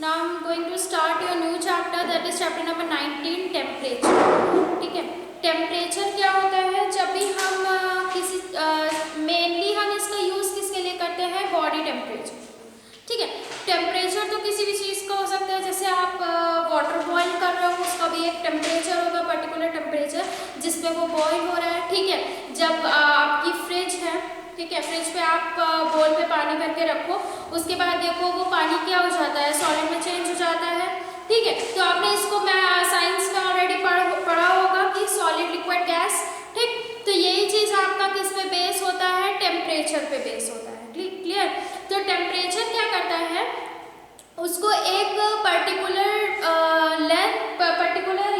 Now I'm going to start your new chapter, that is chapter number 19, temperature. ठीक है, temperature क्या होता है? जब भी हम किसी मेनली हम इसका यूज़ किसके लिए करते हैं? Body temperature. ठीक है, टेम्परेचर तो किसी भी चीज़ का हो सकता है, जैसे आप वाटर बॉईल कर रहे हो, उसका भी एक टेम्परेचर होगा, पर्टिकुलर टेम्परेचर जिस पे वो बॉईल हो रहा है। ठीक है, जब आपकी फ्रिज है, ठीक है, फ्रिज पे आप बोल पे पानी भर के रखो, उसके बाद देखो वो पानी क्या हो जाता है? सॉलिड में चेंज हो जाता है। ठीक है, तो आपने इसको साइंस में ऑलरेडी पढ़ा होगा कि सॉलिड लिक्विड गैस। ठीक, तो यही चीज़ आपका किस पे बेस होता है? टेम्परेचर पे बेस होता है। क्लियर? तो टेम्परेचर क्या करता है? उसको एक पर्टिकुलर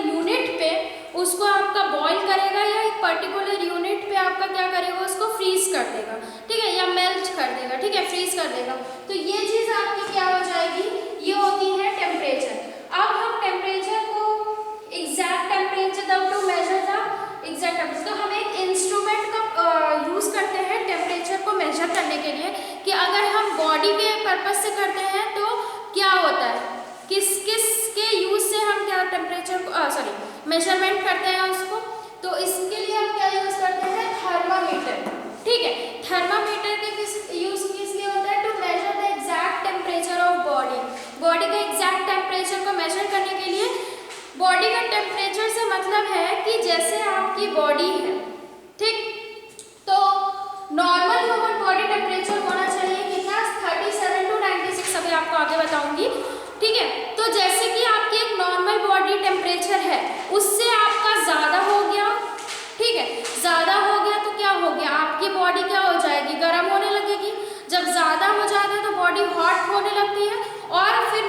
यूनिट पे उसको आपका बॉईल करेगा, या एक पर्टिकुलर यूनिट पे आपका क्या करेगा? उसको फ्रीज कर देगा। ठीक है, या मेल्ट कर देगा। ठीक है, फ्रीज कर देगा। तो ये चीज़ आपकी क्या हो जाएगी? ये होती है टेम्परेचर। अब हम टेम्परेचर को exact temperature to measure the exact temperature, तो हम एक इंस्ट्रूमेंट का यूज़ करते हैं टेम्परेचर को मेजर करने के लिए, कि अगर हम बॉडी के पर्पज से करते हैं तो क्या होता है, किस के यूज से हम क्या टेम्परेचर को मेजरमेंट करते हैं उसको। तो इसके लिए हम क्या यूज करते हैं? थर्मामीटर। ठीक है, थर्मामीटर के यूज किस लिए होता है? To measure the exact temperature of body. Body का एग्जैक्ट टेम्परेचर को मेजर करने के लिए, बॉडी का टेम्परेचर से मतलब है कि जैसे आपकी बॉडी है, ठीक, तो नॉर्मल ह्यूमन बॉडी टेम्परेचर होना चाहिए कितना? 37 to 96। अभी आपको आगे बताऊंगी। ठीक है, तो जैसे कि आपकी एक नॉर्मल बॉडी टेम्परेचर है, उससे आपका ज़्यादा हो गया। ठीक है, ज़्यादा हो गया तो क्या हो गया? आपकी बॉडी क्या हो जाएगी? गर्म होने लगेगी। जब ज़्यादा हो जाता है तो बॉडी हॉट होने लगती है, और फिर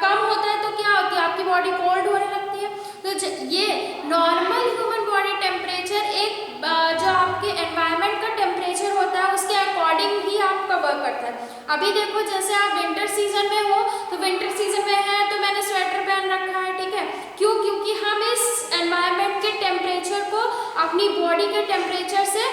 कम होता है तो क्या होती है? आपकी बॉडी कोल्ड होने लगती है। तो ये नॉर्मल ह्यूमन बॉडी टेम्परेचर एक जो आपके एनवायरनमेंट का टेम्परेचर होता है उसके अकॉर्डिंग ही आपका वर्क करता है। अभी देखो, जैसे आप विंटर सीजन में हो, तो विंटर सीजन में है तो मैंने स्वेटर पहन रखा है। ठीक है, क्यों? क्योंकि हम इस एनवायरनमेंट के टेम्परेचर को अपनी बॉडी के टेम्परेचर से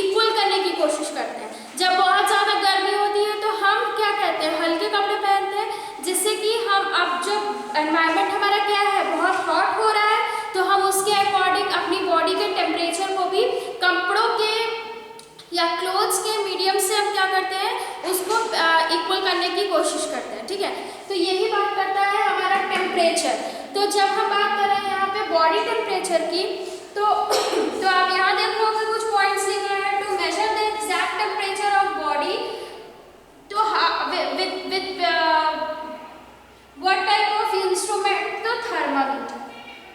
इक्वल करने की कोशिश करते हैं। जब बहुत ज़्यादा गर्मी होती है तो हम क्या कहते हैं? हल्के कपड़े पहनते हैं, जिससे कि हम अब जो एनवायरनमेंट हमारा क्या है? बहुत हॉट हो रहा है, तो हम उसके अकॉर्डिंग अपनी बॉडी के टेम्परेचर को भी कपड़ों के या क्लोथ्स के मीडियम से हम क्या करते हैं? उसको इक्वल करने की कोशिश करते हैं। ठीक है, तो यही बात करता है हमारा टेम्परेचर। तो जब हम बात कर रहे हैं यहाँ पे बॉडी टेम्परेचर की, तो आप यहाँ देखोगे कुछ पॉइंट्स लिखे हैं। To measure the exact temperature of body, तो with what type of instrument? तो थर्मामीटर।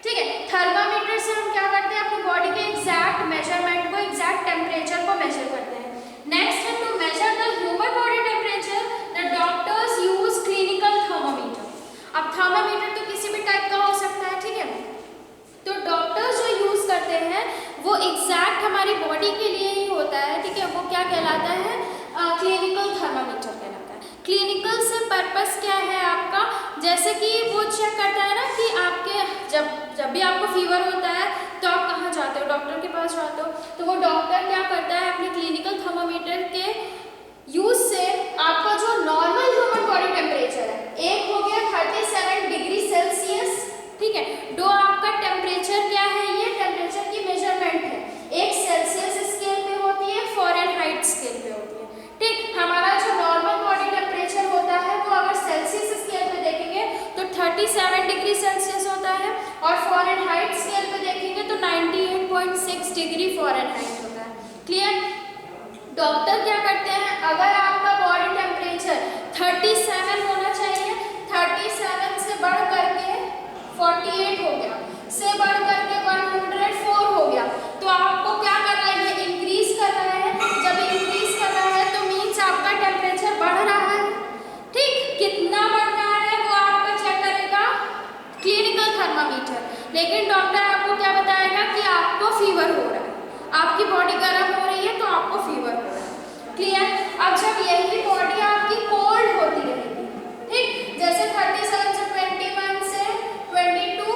ठीक है, थर्मामीटर से हम क्या करते हैं? अपनी बॉडी के एग्जैक्ट मेजरमेंट को, एग्जैक्ट टेम्परेचर को मेजर करते हैं। नेक्स्ट है to measure the human body temperature, the doctors use clinical thermometer. अब थर्मामीटर तो किसी भी टाइप का हो सकता है। ठीक है, तो डॉक्टर्स जो यूज करते हैं वो एग्जैक्ट हमारी बॉडी के लिए ही होता है। ठीक है, वो क्या कहलाता है? क्लिनिकल थर्मामीटर कहलाता है। क्लिनिकल से पर्पस क्या है आपका? जैसे कि वो चेक करता है ना कि आपके जब भी आपको फीवर होता है तो आप कहाँ जाते हो? डॉक्टर के पास जाते हो। तो वो डॉक्टर क्या करता है? अपने क्लिनिकल थर्मामीटर के यूज से आपका जो नॉर्मल ह्यूमन बॉडी टेम्परेचर है, एक हो गया 37 डिग्री सेल्सियस। ठीक है, दो आपका टेम्परेचर क्या है? ये टेम्परेचर की मेजरमेंट है, एक सेल्सियस स्केल पे होती है, फ़ारेनहाइट स्केल पे होती है। ठीक, हमारा जो नॉर्मल बॉडी टेम्परेचर होता है वो अगर सेल्सियस स्केल पे देखेंगे तो 37 डिग्री सेल्सियस होता है, और फ़ारेनहाइट स्केल पे देखेंगे तो 98.6 डिग्री फ़ारेनहाइट होता है। क्लियर? डॉक्टर क्या करते हैं? अगर आपका बॉडी टेम्परेचर 37 होना चाहिए, 37 से बढ़ करके 48 हो गया, से बढ़ करके 104 हो गया, तो आपको क्या करना है? ये इंक्रीज करना है। जब इंक्रीज कर रहा है तो मीन्स आपका टेम्परेचर बढ़ रहा है। ठीक, कितना बढ़ रहा है वो आपका चेक करेगा क्लिनिकल थर्मामीटर। लेकिन डॉक्टर आपको क्या बताएगा? कि आपको फीवर हो रहा है, आपकी बॉडी गर्म हो रही है तो आपको फीवर हो रहा है। क्लियर? अब जब यही बॉडी आपकी कोल्ड होती रहेगी, ठीक, जैसे 37 से 21 से 22,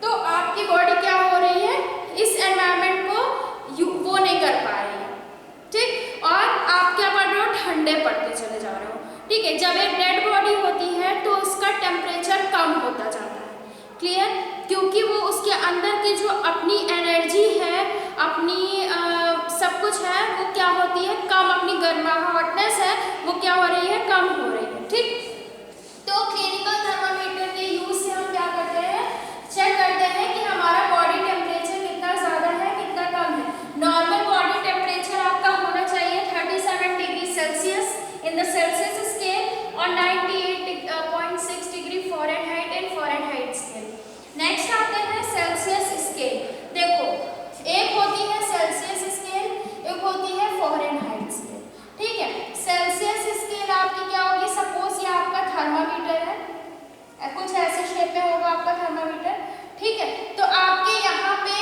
तो आपकी बॉडी क्या हो रही है? इस एनवायरनमेंट को वो नहीं कर पा रही है। ठीक, और आप क्या पढ़ रहे हो? ठंडे पड़ते चले जा रहे हो। ठीक है, जब एक डेड बॉडी होती है तो उसका टेम्परेचर कम होता जाता है, क्लियर, क्योंकि वो उसके अंदर की जो अपनी एनर्जी है, अपनी सब कुछ है, वो क्या होती है, कम, अपनी गर्माहटनेस है वो क्या हो रही है, कम हो रही है। ठीक, तो क्लिनिकल थर्मामीटर के यूज से हम क्या करते हैं, चेक करते हैं कि हमारा बॉडी टेम्परेचर कितना ज़्यादा है, कितना कम है। नॉर्मल बॉडी टेम्परेचर आपका होना चाहिए 37 degree Celsius in the Celsius scale और 98.6 डिग्री फ़ारेनहाइट इन फ़ारेनहाइट स्केल। नेक्स्ट आते हैं सेल्सियस स्केल। देखो, एक होती है सेल्सियस स्केल, एक होती है फ़ारेनहाइट स्केल। ठीक है, सेल्सियस स्केल आपकी क्या होगी, सपोज ये आपका थर्मामीटर है, कुछ ऐसे शेप में होगा आपका थर्मामीटर। ठीक है, तो आपके यहाँ पे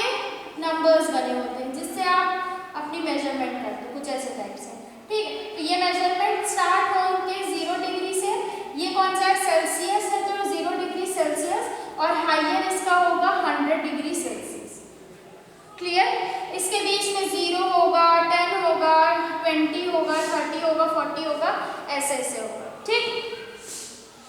नंबर्स बने होते हैं जिससे आप अपनी मेजरमेंट करते हो, कुछ ऐसे टाइप से। ठीक है, तो ये मेजरमेंट स्टार्ट होंगे 0 डिग्री से। ये कौन सा है, सेल्सियस है, तो 0 डिग्री सेल्सियस, और हाइयर इसका होगा 100 डिग्री सेल्सियस। क्लियर, इसके बीच में 0 होगा, 10 होगा, 20 होगा, 30 होगा, 40 होगा, ऐसे ऐसे होगा। ठीक,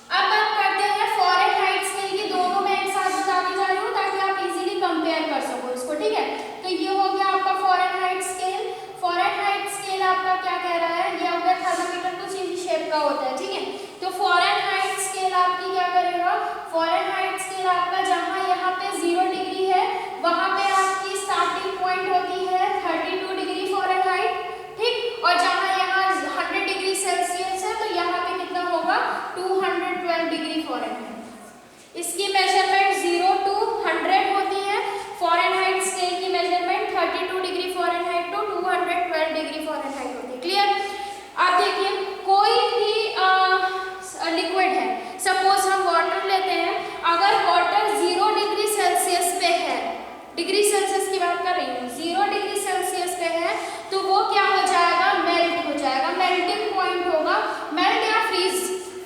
अब बात करते हैं फ़ारेनहाइट स्केल की। दोनों मैं एक साथ बताने जा रही हूँ ताकि आप इजीली कंपेयर कर सको इसको। ठीक है, तो ये हो गया आपका फ़ारेनहाइट स्केल। फ़ारेनहाइट स्केल आपका क्या कह रहा है, ये हो गया थर्मामीटर कुछ इसी शेप का होता है। ठीक है, तो फ़ारेनहाइट स्केल आपकी क्या करेगा, फ़ारेनहाइट स्केल आपका जहाँ यहाँ पे 0 डिग्री है वहाँ पे आपकी स्टार्टिंग पॉइंट होती है 32 डिग्री फ़ारेनहाइट। ठीक, और जहाँ यहाँ 100 डिग्री सेल्सियस है तो यहाँ पे कितना होगा, 212 डिग्री फ़ारेनहाइट। इसकी मेजरमेंट 0 to 100 होती है। फ़ारेनहाइट स्केल की measurement 32 degree Fahrenheit to 212 degree Fahrenheit होती है। क्लियर, आप देखिए कोई भी लिक्विड है, सपोज हम वाटर लेते हैं, अगर वाटर 0 डिग्री सेल्सियस पे है, डिग्री सेल्सियस की बात कर रही हूँ, 0 डिग्री सेल्सियस पे है, तो वो क्या हो जाएगा, मेल्ट हो जाएगा, मेल्टिंग पॉइंट होगा, मेल्ट या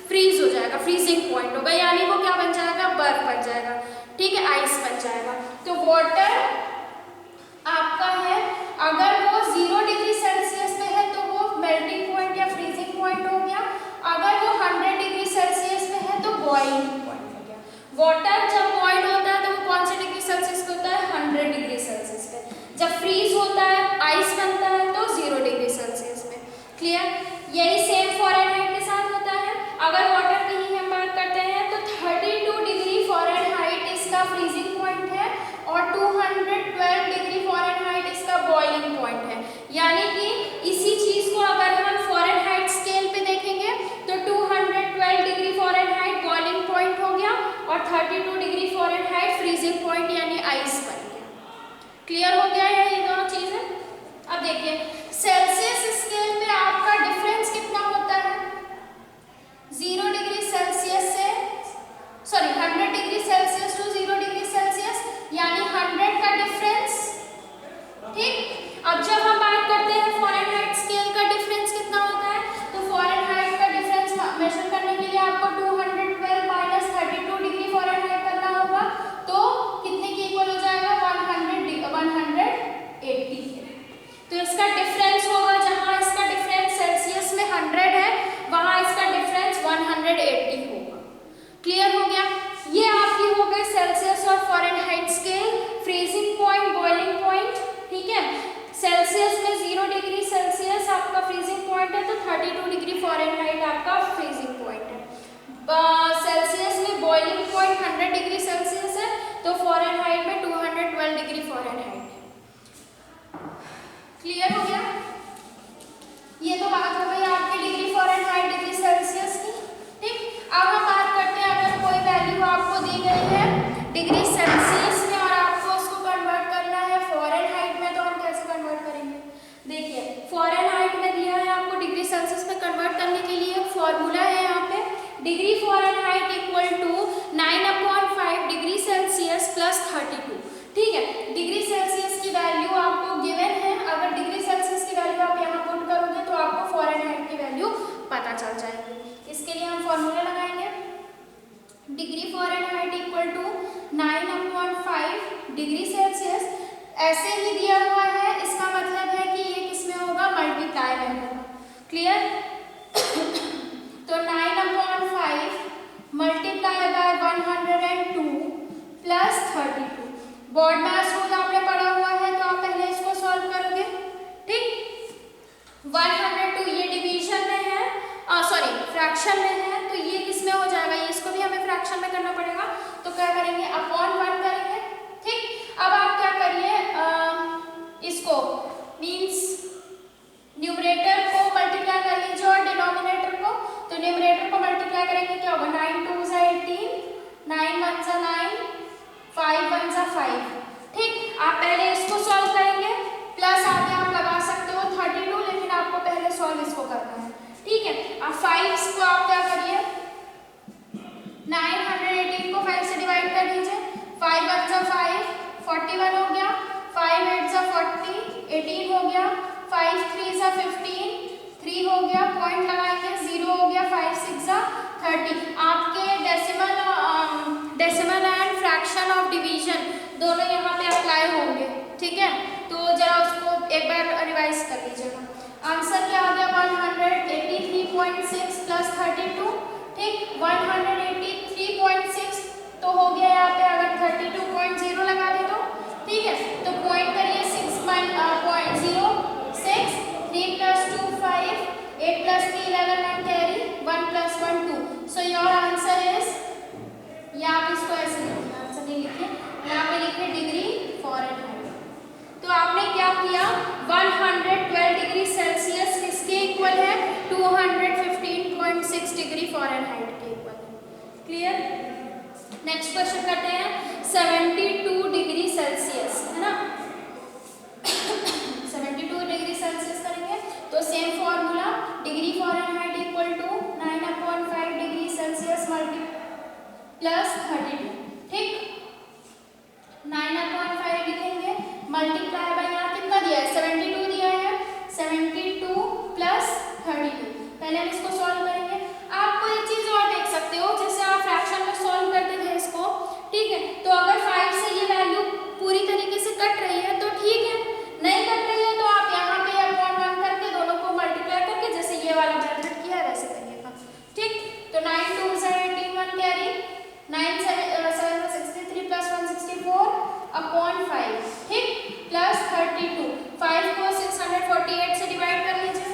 फ्रीज हो जाएगा, फ्रीजिंग पॉइंट होगा, यानी वो क्या बन जाएगा, बर्फ बन जाएगा। ठीक है, आइस बन जाएगा। तो वाटर आपका है, अगर वो 0 डिग्री सेल्सियस पे है तो वो मेल्टिंग पॉइंट या फ्रीजिंग पॉइंट हो गया, अगर वो 100 डिग्री सेल्सियस पे है तो बॉइलिंग पॉइंट हो गया। वाटर जब बॉइल होता है तो वो कौन से डिग्री सेल्सियस पे होता है, 100 डिग्री सेल्सियस पे। जब फ्रीज होता है, आइस बनता है, तो 0 डिग्री सेल्सियस पे। क्लियर, यही सेम फ़ारेनहाइट के साथ होता है। अगर वाटर की ही हम बात करते हैं तो 32 डिग्री फ़ारेनहाइट इसका फ्रीजिंग पॉइंट है और 212 डिग्री फ़ारेनहाइट इसका बॉइलिंग पॉइंट है। यानी कि इसी चीज़ को अगर हम फ़ारेनहाइट स्केल पे देखेंगे तो 212 डिग्री फ़ारेनहाइट बॉइलिंग पॉइंट हो गया और 32 डिग्री फ़ारेनहाइट फ्रीजिंग पॉइंट यानी आइस बन गया। क्लियर हो गया है ये दोनों चीज़ें। अब देखिए सेल्सियस स्केल पे आपका डिफरेंस कितना होता है, 0 डिग्री सेल्सियस से 100 degree Celsius to 0 degree Celsius, यानी 100 का डिफरेंस। ठीक, अब जब हम बात करते हैं फ़ारेनहाइट स्केल का डिफरेंस कितना होता है, तो फ़ारेनहाइट का डिफरेंस मेजर करने के लिए आपको 212 माइनस 32 डिग्री फ़ारेनहाइट करना होगा, तो कितने की इक्वल हो जाएगा, 180। तो इसका डिफरेंस होगा, जहाँ इसका डिफरेंस सेल्सियस में 100 है वहाँ इसका डिफरेंस 180 होगा। क्लियर हो गया, ये आपकी हो गई सेल्सियस और Fahrenheit scale, freezing point, boiling point. ठीक है, सेल्सियस में 0 डिग्री सेल्सियस आपका फ्रीजिंग पॉइंट है तो 32 डिग्री फ़ारेनहाइट आपका फ्रीजिंग पॉइंट है। सेल्सियस में बॉइलिंग पॉइंट 100 डिग्री सेल्सियस है तो फ़ारेनहाइट में 212 डिग्री फ़ारेनहाइट। क्लियर हो गया, ये तो बात हो गई आपकी डिग्री फ़ारेनहाइट, डिग्री सेल्सियस की। ठीक, अब हम बात करते हैं अगर कोई वैल्यू आपको दी गई है डिग्री सेल्सियस में और आपको उसको कन्वर्ट करना है फ़ारेनहाइट में, तो हम कैसे कन्वर्ट करेंगे। देखिए फ़ारेनहाइट में दिया है आपको, डिग्री सेल्सियस में कन्वर्ट करने के लिए एक फॉर्मूला है यहाँ पे, degree Fahrenheit equal to 9/5 degree Celsius plus 32। ठीक है, डिग्री सेल्सियस की वैल्यू आपको गिवन है, अगर डिग्री सेल्सियस की वैल्यू आप यहाँ पुट करोगे तो आपको फ़ारेनहाइट की वैल्यू पता चल जाएगी। इसके लिए हम फॉर्मूला लगाएंगे, degree Fahrenheit equal to 9/5 degree Celsius. ऐसे ही दिया हुआ है, इसका मतलब है कि ये किस में होगा, मल्टीप्लाई में होगा। क्लियर, तो प्लस 32। बॉड मास रूल आपने पढ़ा हुआ है तो आप पहले इसको सॉल्व करोगे। ठीक, 102 ये डिवीजन में है, सॉरी फ्रैक्शन में है, तो ये किस में हो जाएगा, ये इसको भी हमें फ्रैक्शन में करना पड़ेगा, तो क्या करेंगे अपॉन 1 करेंगे। ठीक, अब आप क्या करिए, इसको मींस न्यूमरेटर को मल्टीप्लाई कर लीजिए और डिनोमिनेटर को, तो न्यूमरेटर को मल्टीप्लाई करेंगे क्या होगा, 9 2 सा 18, 9 1 सा 9, 5 1 सा 5। ठीक, आप पहले इसको सॉल्व करेंगे, प्लस आगे आप लगा सकते हो 32, लेकिन आपको पहले सॉल्व इसको करना है। ठीक है, अब 5 को आप क्या करिए, 918 को 5 से डिवाइड कर दीजिए, 5 1 सा 5, 41 हो गया, 5 8 सा 40, 18 हो गया, 5 3 सा 15, 3 हो गया, पॉइंट लगाएंगे, 0 हो गया, 5 6 सा 30। आपके decimal and fraction of division दोनों यहाँ पे अप्लाई होंगे। ठीक है, तो जरा उसको एक बार रिवाइज कर लीजिएगा। आंसर क्या आ गया, 183.6 प्लस 32। ठीक, 183.6 तो हो गया यहाँ पे, अगर 32.0 लगा दे तो ठीक है, तो पॉइंट करिए 6.06, 3 plus 2 5, 8 plus 3 11 and carry 1 plus 1 2। So your answer is, या आप इसको ऐसे लिखिए, आंसर नहीं लिखिए, यहाँ पे लिखिए डिग्री फॉरेनहाइट। तो आपने क्या किया, 112 डिग्री सेल्सियस किसके इक्वल है, 215.6 डिग्री फॉरेनहाइट के इक्वल है। क्लियर, नेक्स्ट क्वेश्चन करते हैं, 72 डिग्री सेल्सियस है ना, 72 डिग्री सेल्सियस करेंगे तो same formula, degree Fahrenheit equal to 9/5 degree Celsius multi plus 32। ठीक, 9/5 लिखेंगे, मल्टीप्लाई बाय यहाँ कितना दिया है, 72 दिया है, 72 प्लस 32। पहले हम इसको सॉल्व करेंगे। आपको एक चीज और देख सकते हो, जैसे आप फ्रैक्शन में सॉल्व करते थे इसको, ठीक है, तो अगर 5 से ये वैल्यू पूरी तरीके से कट रही है तो ठीक है, नहीं कट रही है तो आप यहाँ पे अपॉन 1 करके दोनों को मल्टीप्लाई करके जैसे ये वाला मेथड किया है वैसे करिएगा। ठीक, तो 9 2 सा 18, 1 कैरी, 9 7 सा 63 प्लस 1 64 अपॉन 5। ठीक, प्लस 32, 5 को 648 से डिवाइड कर लीजिए,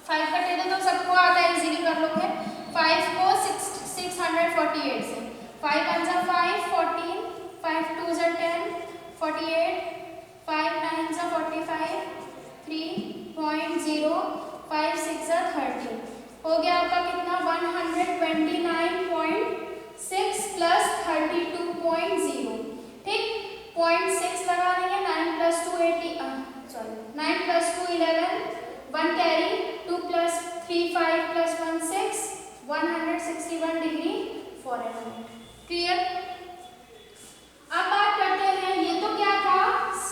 5 कटे तो सबको आता है, इजीली कर लोगे। 5 को 648 से, 5 1 सा 5 14, 5 2 सा 10 48, 5 9 सा 45, 3.0, 5 6 सा 30। हो गया आपका कितना, 129.6 प्लस 32.0। ठीक, 0.6 लगा देंगे, 9 plus 2 18, sorry 9 plus 2 11, 1 carry, 2 plus 3 5 plus 1 6, 161 degree Fahrenheit. Clear, अब बात करते हैं, ये तो क्या था,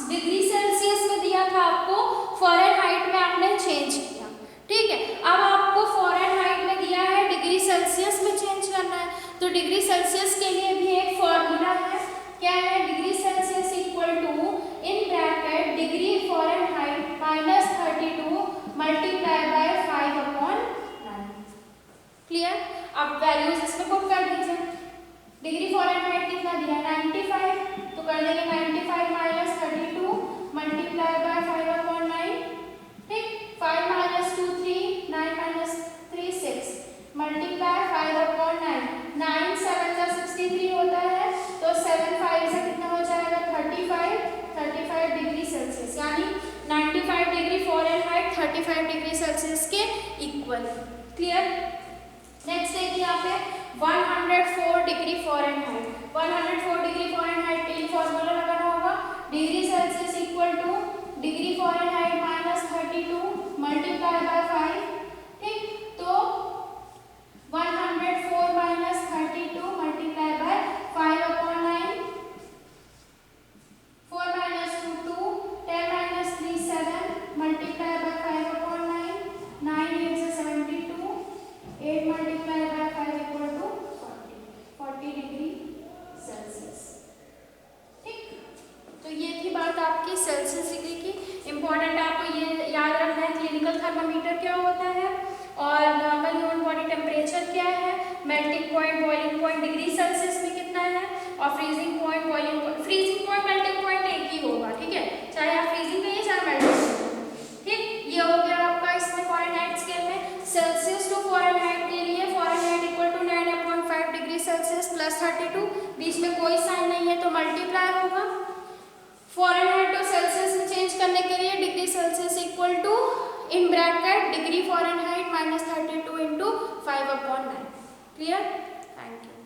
डिग्री सेल्सियस में दिया था आपको, फॉरेनहाइट में आपने चेंज किया। ठीक है, अब आपको फॉरेनहाइट में दिया है, डिग्री सेल्सियस में चेंज करना है, तो डिग्री सेल्सियस के लिए भी एक फॉर्मूला है, क्या है, degree Celsius equal to in bracket degree Fahrenheit minus 32 multiply by 5/9। Clear, अब वैल्यूज इसमें पुट कर दीजिए। डिग्री फॉरेनहाइट कितना दिया, 95, तो कर देंगे 95 माइनस 32 मल्टीप्लाई बाय 5/9। ठीक, 5 माइनस 2 3, 9 माइनस 3 6 मल्टीप्लाई 5/9, 9 7 सा 63 होता है, तो 7 5 से कितना हो जाएगा, 35 डिग्री सेल्सियस, यानी 95 डिग्री फॉरेनहाइट 35 डिग्री सेल्सियस के इक्वल। क्लियर, नेक्स्ट देखिए यहाँ पे 104 डिग्री फॉरेनहाइट, 104 डिग्री फॉरेनहाइट के लिए फॉर्मूला लगाना होगा, degree Celsius equal to degree Fahrenheit minus 32 multiply by 5। ठीक, तो 104 minus 32 multiply by 5/9, 4 minus 2 2, 10 minus 3 7 multiply by 5/9, 9 8 से 72, 8 multiply by 5 equal to 40 degree Celsius. ठीक, तो ये थी बात आपकी सेल्सियस डिग्री की। इंपॉर्टेंट आपको ये याद रखना है, क्लिनिकल थर्मामीटर क्या होता है और नॉर्मल ह्यूमन बॉडी टेम्परेचर क्या है, melting point, boiling point degree Celsius में कितना है, और freezing point, boiling point, freezing point melting point एक ही होगा, ठीक है, चाहे आप फ्रीजिंग कहिए चाहे मेल्टिंग, ठीक। ये हो गया आपका इसमें फ़ारेनहाइट स्केल में। सेल्सियस टू फ़ारेनहाइट के लिए Fahrenheit equal to 9/5 degree Celsius plus 32, बीच में कोई साइन नहीं है तो मल्टीप्लाई होगा। फ़ारेनहाइट और सेल्सियस में चेंज करने के लिए degree Celsius equal to in bracket degree Fahrenheit -32 × 5/9। Clear? Thank you.